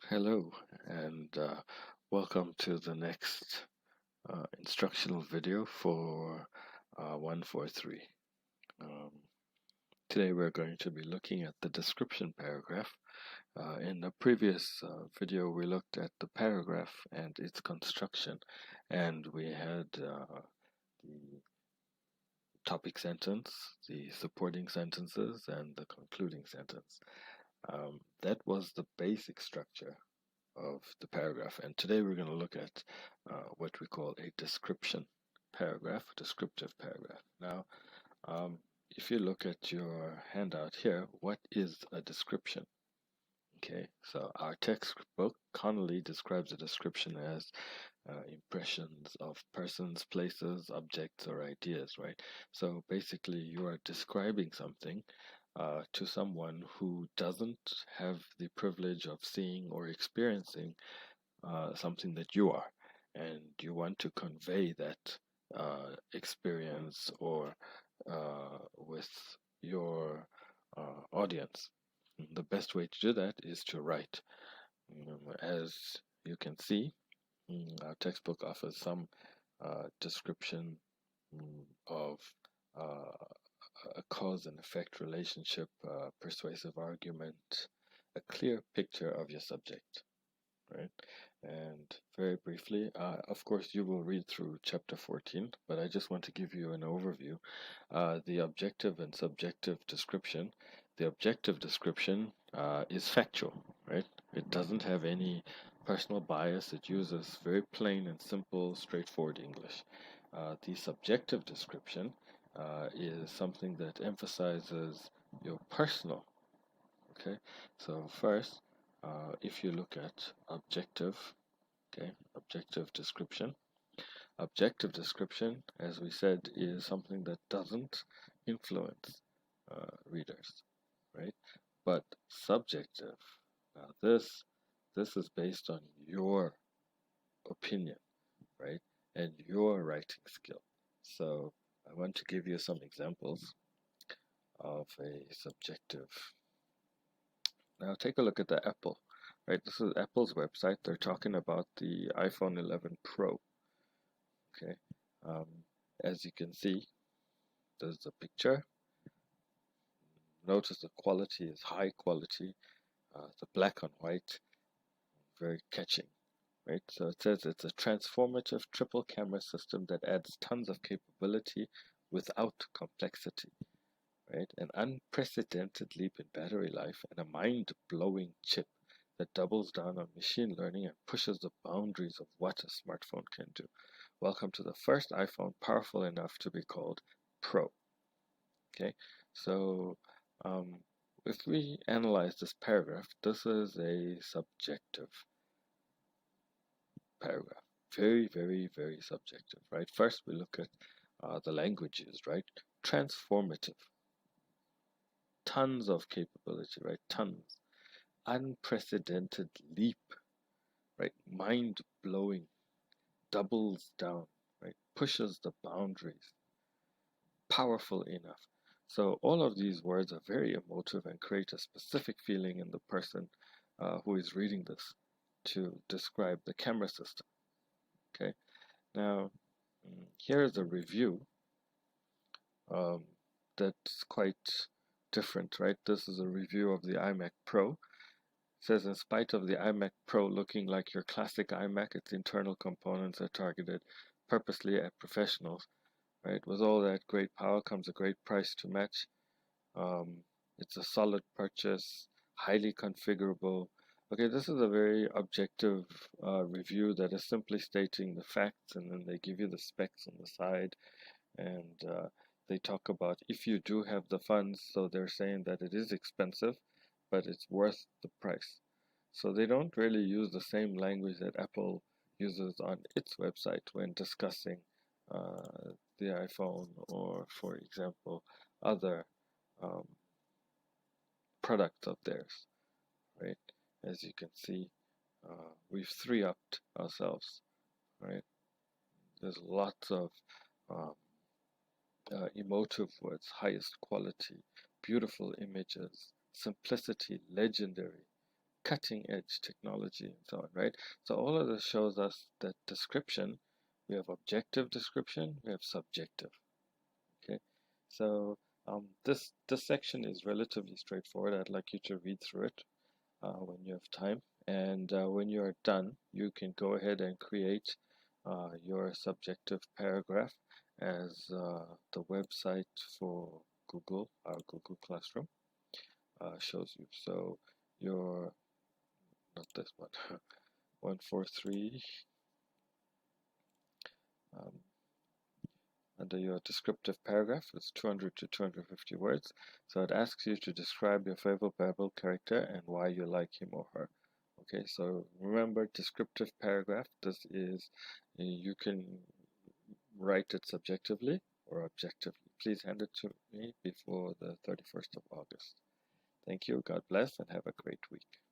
Hello, and welcome to the next instructional video for 143. Um, Today we're going to be looking at the description paragraph. In the previous video we looked at the paragraph and its construction, and we had the topic sentence, the supporting sentences, and the concluding sentence. That was the basic structure of the paragraph. And today we're going to look at what we call a description paragraph, descriptive paragraph. Now, if you look at your handout here, what is a description? Okay, so our textbook, Connolly describes a description as impressions of persons, places, objects, or ideas, right? So basically, you are describing something to someone who doesn't have the privilege of seeing or experiencing something that you are, and you want to convey that experience or with your audience. The best way to do that is to write. As you can see, our textbook offers some description of a cause and effect relationship, persuasive argument, a clear picture of your subject, right? And very briefly, of course, you will read through chapter 14, but I just want to give you an overview. The objective and subjective description. The objective description is factual, right? It doesn't have any personal bias. It uses very plain and simple, straightforward English. The subjective description is something that emphasizes your personal. Okay, so first, if you look at objective, okay, objective description. Objective description, as we said, is something that doesn't influence readers, right? But subjective, now this is based on your opinion, right, and your writing skill. So I want to give you some examples of a subjective. Now take a look at the Apple, right? This is Apple's website. They're talking about the iPhone 11 Pro. Okay, um, as you can see, there's a picture. Notice the quality is high quality. The black on white, very catching, right? So it says it's a transformative triple camera system that adds tons of capability without complexity, right? An unprecedented leap in battery life and a mind-blowing chip that doubles down on machine learning and pushes the boundaries of what a smartphone can do. Welcome to the first iPhone powerful enough to be called Pro. Okay, so um, if we analyze this paragraph, this is a subjective paragraph. Very, very, very subjective, right? First, we look at the language used, right? Transformative. Tons of capability, right? Tons. Unprecedented leap, right? Mind blowing, doubles down, right? Pushes the boundaries, powerful enough. So all of these words are very emotive and create a specific feeling in the person who is reading this to describe the camera system. Okay, now here is a review um, that's quite different, right? This is a review of the iMac Pro. It says, in spite of the iMac Pro looking like your classic iMac, its internal components are targeted purposely at professionals, right? With all that great power comes a great price to match. It's a solid purchase, highly configurable. Okay, this is a very objective review that is simply stating the facts, and then they give you the specs on the side, and they talk about if you do have the funds. So they're saying that it is expensive, but it's worth the price. So they don't really use the same language that Apple uses on its website when discussing the iPhone or, for example, other um, products of theirs, right? As you can see, we've three-upped ourselves, right? There's lots of um, emotive words, highest quality, beautiful images, simplicity, legendary, cutting edge technology and so on, right? So all of this shows us that description, we have objective description, we have subjective. Okay, so this section is relatively straightforward. I'd like you to read through it when you have time, and when you are done, you can go ahead and create your subjective paragraph as the website for Google, our Google Classroom shows you. So your, not this one, 143, um, under your descriptive paragraph, it's 200 to 250 words. So it asks you to describe your favorite Bible character and why you like him or her. Okay, so remember, descriptive paragraph, this is, you can write it subjectively or objectively. Please hand it to me before the 31st of August. Thank you, God bless, and have a great week.